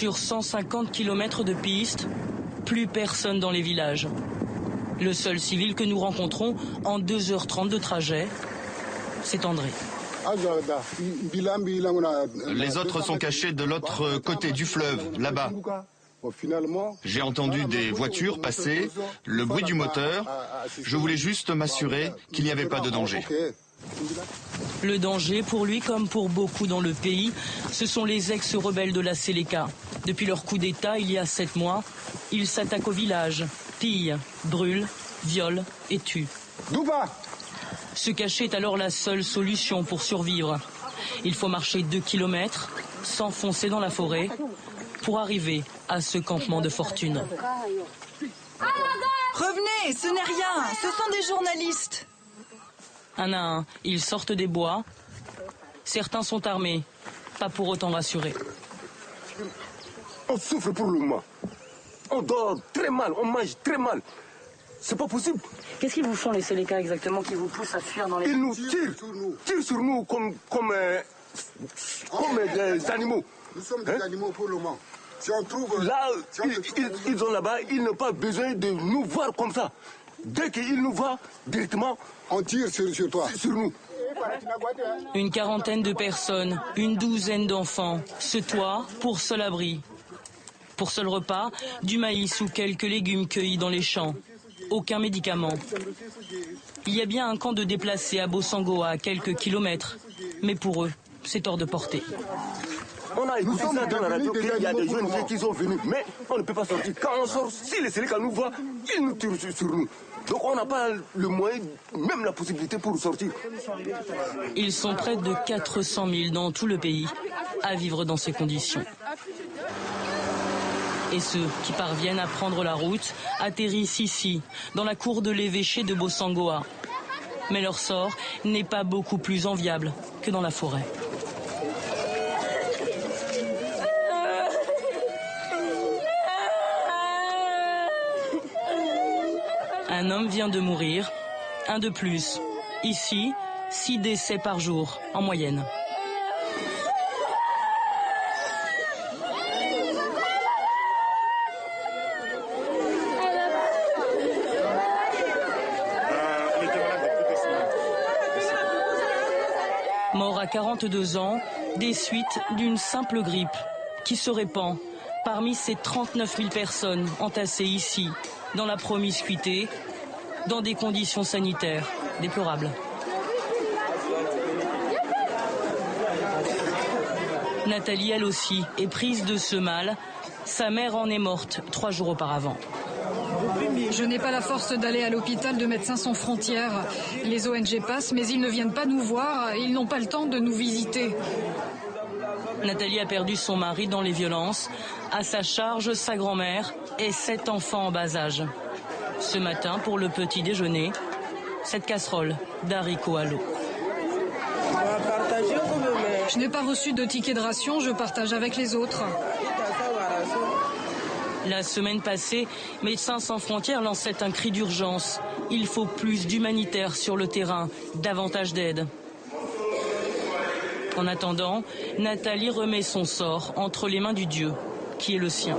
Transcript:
Sur 150 km de piste, plus personne dans les villages. Le seul civil que nous rencontrons en 2h30 de trajet, c'est André. Les autres sont cachés de l'autre côté du fleuve, là-bas. J'ai entendu des voitures passer, le bruit du moteur. Je voulais juste m'assurer qu'il n'y avait pas de danger. Le danger, pour lui comme pour beaucoup dans le pays, ce sont les ex-rebelles de la Seleka. Depuis leur coup d'État, il y a 7 mois, ils s'attaquent au village, pillent, brûlent, violent et tuent. Se cacher est alors la seule solution pour survivre. Il faut marcher 2 km, s'enfoncer dans la forêt, pour arriver à ce campement de fortune. Revenez, ce n'est rien, ce sont des journalistes. Un à un, ils sortent des bois. Certains sont armés, pas pour autant rassurés. On souffre pour le moment. On dort très mal, on mange très mal. C'est pas possible. Qu'est-ce qu'ils vous font les Seleka exactement qui vous poussent à fuir dans les... Ils nous tirent sur nous comme des animaux. Nous sommes des animaux pour le moment. Si on trouve... Là, ils sont là-bas, ils n'ont pas besoin de nous voir comme ça. Dès qu'ils nous voient, directement, on tire sur toi. Sur nous. Une quarantaine de personnes, une douzaine d'enfants, se toient pour seul abri. Pour seul repas, du maïs ou quelques légumes cueillis dans les champs. Aucun médicament. Il y a bien un camp de déplacés à Bosangoa, à quelques kilomètres. Mais pour eux, c'est hors de portée. On a écouté ça dans la radio qu'il y a des jeunes qui sont venus, mais on ne peut pas sortir. Quand on sort, si les Seleka nous voient, ils nous tirent sur nous. Donc on n'a pas le moyen, même la possibilité pour sortir. Ils sont près de 400 000 dans tout le pays à vivre dans ces conditions. Et ceux qui parviennent à prendre la route atterrissent ici, dans la cour de l'évêché de Bosangoa. Mais leur sort n'est pas beaucoup plus enviable que dans la forêt. Un homme vient de mourir, un de plus. Ici, 6 décès par jour, en moyenne. Mort à 42 ans, des suites d'une simple grippe qui se répand parmi ces 39 000 personnes entassées ici, dans la promiscuité, dans des conditions sanitaires déplorables. Nathalie, elle aussi, est prise de ce mal. Sa mère en est morte 3 jours auparavant. Je n'ai pas la force d'aller à l'hôpital de Médecins sans frontières. Les ONG passent, mais ils ne viennent pas nous voir. Ils n'ont pas le temps de nous visiter. Nathalie a perdu son mari dans les violences. À sa charge, sa grand-mère et 7 enfants en bas âge. Ce matin, pour le petit déjeuner, cette casserole d'haricots à l'eau. Je n'ai pas reçu de ticket de ration, je partage avec les autres. La semaine passée, Médecins sans frontières lançait un cri d'urgence. Il faut plus d'humanitaires sur le terrain, davantage d'aide. En attendant, Nathalie remet son sort entre les mains du Dieu, qui est le sien.